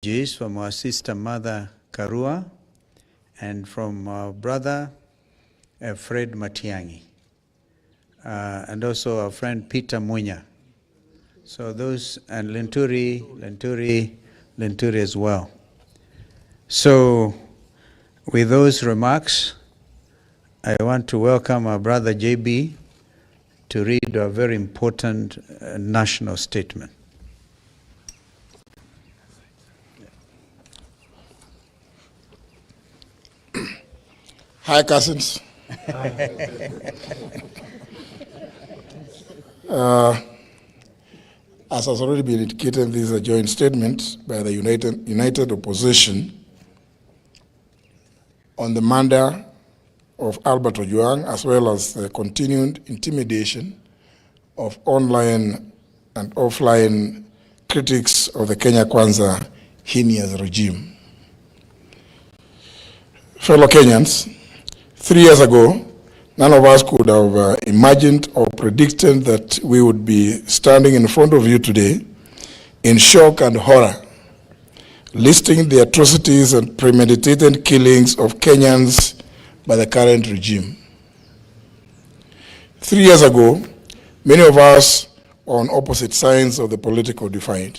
from our sister mother Karua and from our brother Fred Matiang'i, and also our friend Peter Munya. So those, and Lenturi as well. So with those remarks, I want to welcome our brother JB to read a very important national statement. Hi, cousins. As has already been indicated, this is a joint statement by the united opposition on the murder of Albert Ojwang, as well as the continued intimidation of online and offline critics of the Kenya Kwanza heinous regime. Fellow Kenyans, 3 years ago, none of us could have imagined or predicted that we would be standing in front of you today in shock and horror, listing the atrocities and premeditated killings of Kenyans by the current regime. 3 years ago, many of us were on opposite sides of the political divide.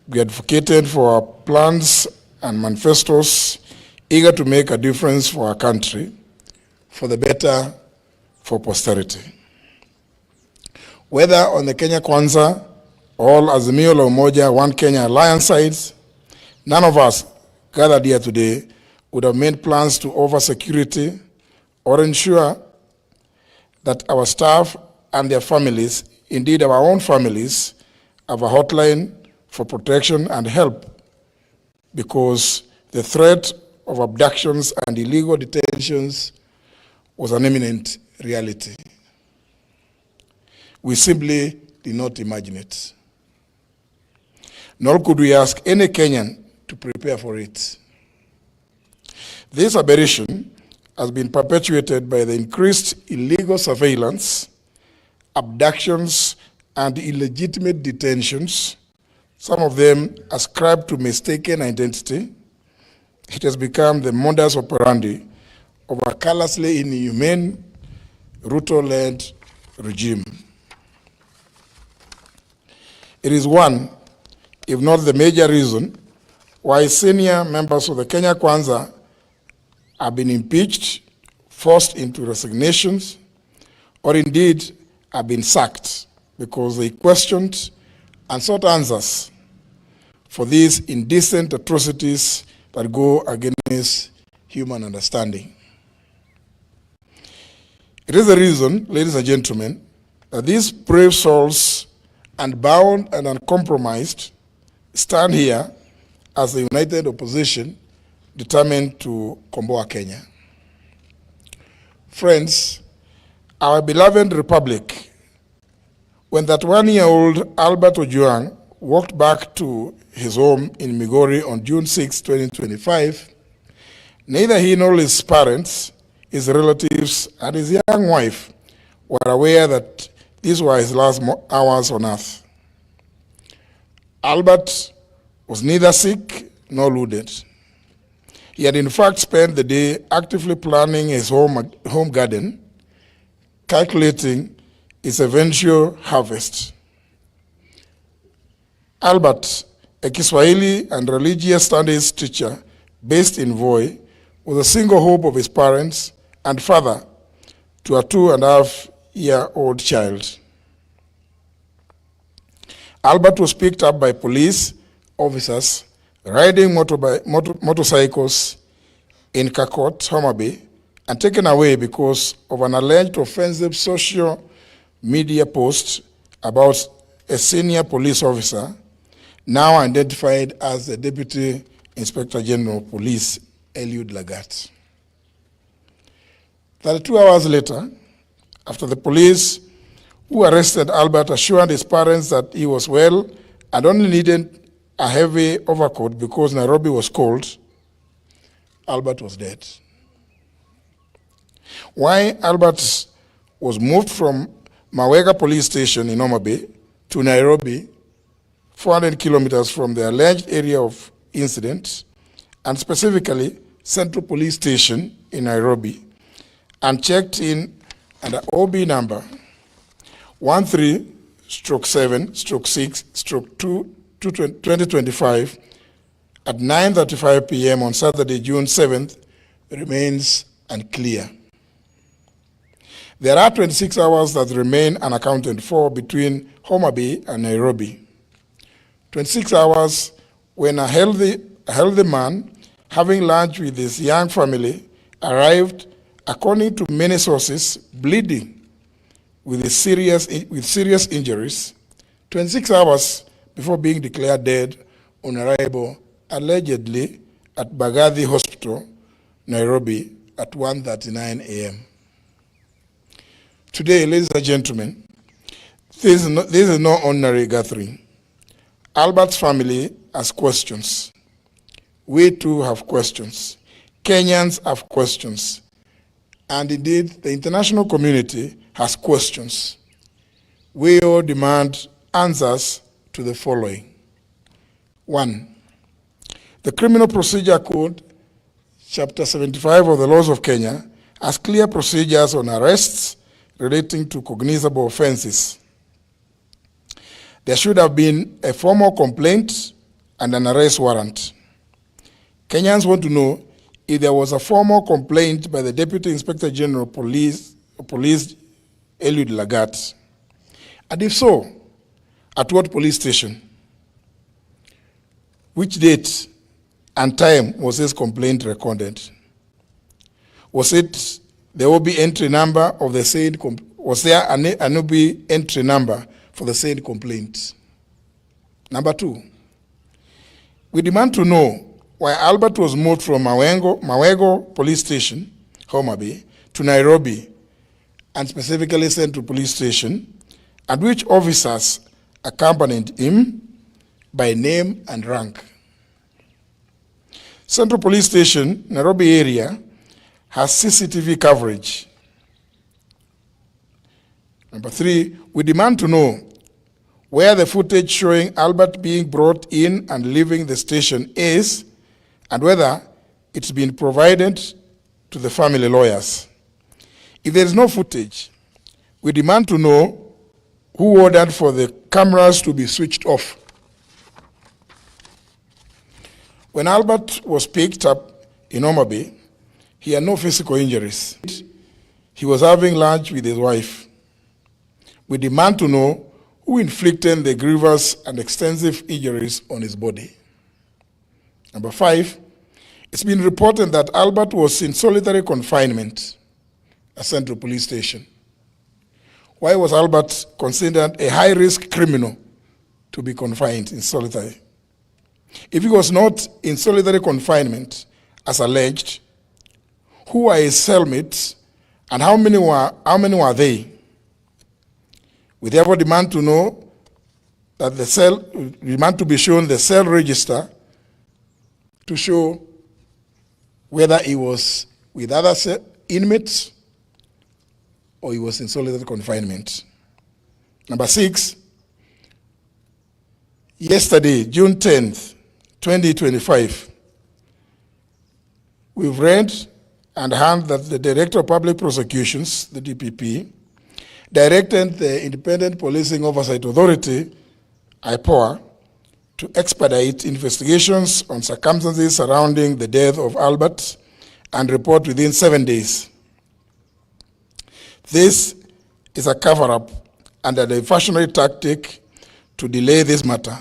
We advocated for our plans and manifestos, eager to make a difference for our country, for the better, for posterity. Whether on the Kenya Kwanza, all Azimio la Umoja, One Kenya alliance sides, none of us gathered here today would have made plans to offer security or ensure that our staff and their families, indeed our own families, have a hotline for protection and help, because the threat of abductions and illegal detentions was an imminent reality. We simply did not imagine it. Nor could we ask any Kenyan to prepare for it. This aberration has been perpetuated by the increased illegal surveillance, abductions, and illegitimate detentions, some of them ascribed to mistaken identity. It has become the modus operandi of a callously inhumane, Ruto-led regime. It is one, if not the major reason, why senior members of the Kenya Kwanza have been impeached, forced into resignations, or indeed have been sacked because they questioned and sought answers for these indecent atrocities that go against human understanding. It is the reason, ladies and gentlemen, that these brave souls, unbound and uncompromised, stand here as the united opposition determined to komboa Kenya. Friends, our beloved republic, when that 1-year-old Albert Ojwang walked back to his home in Migori on June 6, 2025, neither he nor his parents, his relatives, and his young wife were aware that these were his last hours on earth. Albert was neither sick nor wounded. He had in fact spent the day actively planning his home garden, calculating its eventual harvest. Albert, a Kiswahili and religious studies teacher based in Voi, was a single hope of his parents and father to a 2.5-year-old child. Albert was picked up by police officers riding motorcycles in Kakot, Homa Bay, and taken away because of an alleged offensive social media post about a senior police officer, now identified as the Deputy Inspector General of Police, Eliud Lagat. 32 hours later, after the police who arrested Albert assured his parents that he was well and only needed a heavy overcoat because Nairobi was cold, Albert was dead. Why Albert was moved from Mawega police station in Homa Bay to Nairobi 400 kilometers from the alleged area of incident, and specifically Central Police Station in Nairobi, and checked in under OB number 13/7/6/2025 at 9:35 p.m. on Saturday, June 7th, remains unclear. There are 26 hours that remain unaccounted for between Homa Bay and Nairobi. 26 hours when a healthy man, having lunch with his young family, arrived, according to many sources, bleeding with serious injuries, 26 hours before being declared dead on arrival, allegedly at Bagathi Hospital, Nairobi, at 1:39 a.m. Today, ladies and gentlemen, this is no ordinary gathering. Albert's family has questions. We too have questions. Kenyans have questions. And indeed, the international community has questions. We all demand answers to the following. 1. The Criminal Procedure Code, Chapter 75 of the Laws of Kenya, has clear procedures on arrests relating to cognizable offenses. There should have been a formal complaint and an arrest warrant. Kenyans want to know if there was a formal complaint by the Deputy Inspector General of Police Eliud Lagat, and if so, at what police station? Which date and time was this complaint recorded? Was it the OB entry number of the said was there an OB entry number for the said complaint? Number 2, we demand to know why Albert was moved from Mawego Police Station, Homa Bay, to Nairobi, and specifically Central Police Station, and which officers accompanied him by name and rank. Central Police Station, Nairobi area, has CCTV coverage. Number 3, we demand to know where the footage showing Albert being brought in and leaving the station is, and whether it's been provided to the family lawyers. If there is no footage, we demand to know who ordered for the cameras to be switched off. When Albert was picked up in Homa Bay, he had no physical injuries. He was having lunch with his wife. We demand to know who inflicted the grievous and extensive injuries on his body. Number 5, it's been reported that Albert was in solitary confinement at Central Police Station. Why was Albert considered a high-risk criminal to be confined in solitary? If he was not in solitary confinement, as alleged, who are his cellmates and how many were they? We therefore demand to know that demand to be shown the cell register to show whether he was with other inmates or he was in solitary confinement. Number 6, yesterday, June 10th, 2025, we've read and heard that the Director of Public Prosecutions, the DPP, directed the Independent Policing Oversight Authority, IPOA, to expedite investigations on circumstances surrounding the death of Albert and report within 7 days. This is a cover-up and a diversionary tactic to delay this matter.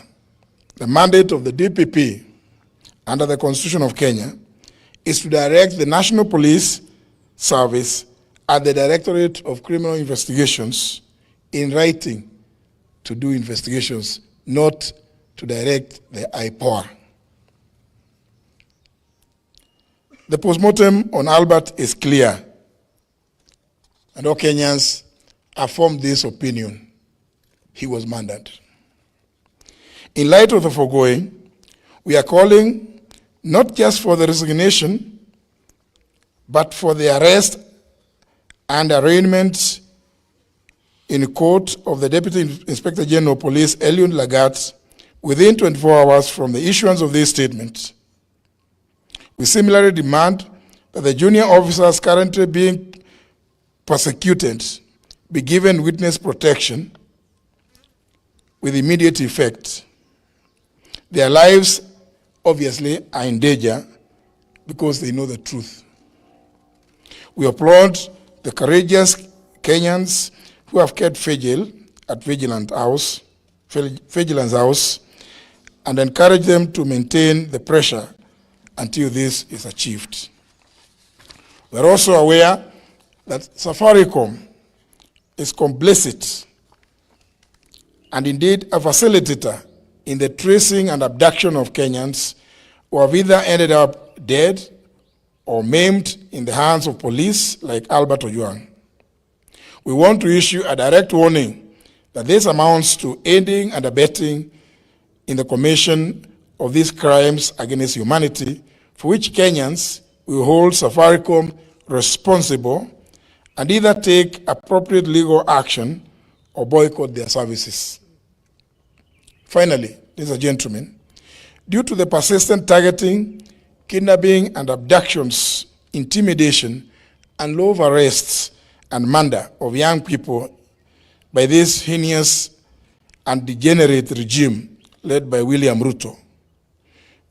The mandate of the DPP under the Constitution of Kenya is to direct the National Police Service and the Directorate of Criminal Investigations in writing to do investigations, not to direct the IPOA. The postmortem on Albert is clear, and all Kenyans have formed this opinion. He was murdered. In light of the foregoing, we are calling not just for the resignation, but for the arrest and arraignment in court of the Deputy Inspector General of Police, Eliud Lagat, within 24 hours from the issuance of this statement. We similarly demand that the junior officers currently being persecuted be given witness protection with immediate effect. Their lives, obviously, are in danger because they know the truth. We applaud the courageous Kenyans who have kept vigil at Vigilance House, and encourage them to maintain the pressure until this is achieved. We are also aware that Safaricom is complicit and indeed a facilitator in the tracing and abduction of Kenyans who have either ended up dead or maimed in the hands of police like Albert Ojwang. We want to issue a direct warning that this amounts to aiding and abetting in the commission of these crimes against humanity, for which Kenyans will hold Safaricom responsible and either take appropriate legal action or boycott their services. Finally, ladies and gentlemen, due to the persistent targeting, kidnapping and abductions, intimidation, and love arrests and murder of young people by this heinous and degenerate regime led by William Ruto,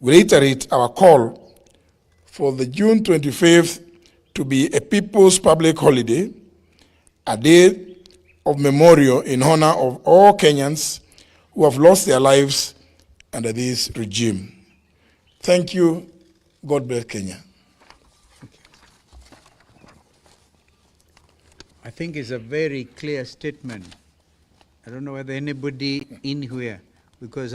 we reiterate our call for the June 25th to be a people's public holiday, a day of memorial in honor of all Kenyans who have lost their lives under this regime. Thank you. God bless Kenya. I think it's a very clear statement. I don't know whether anybody in here, because I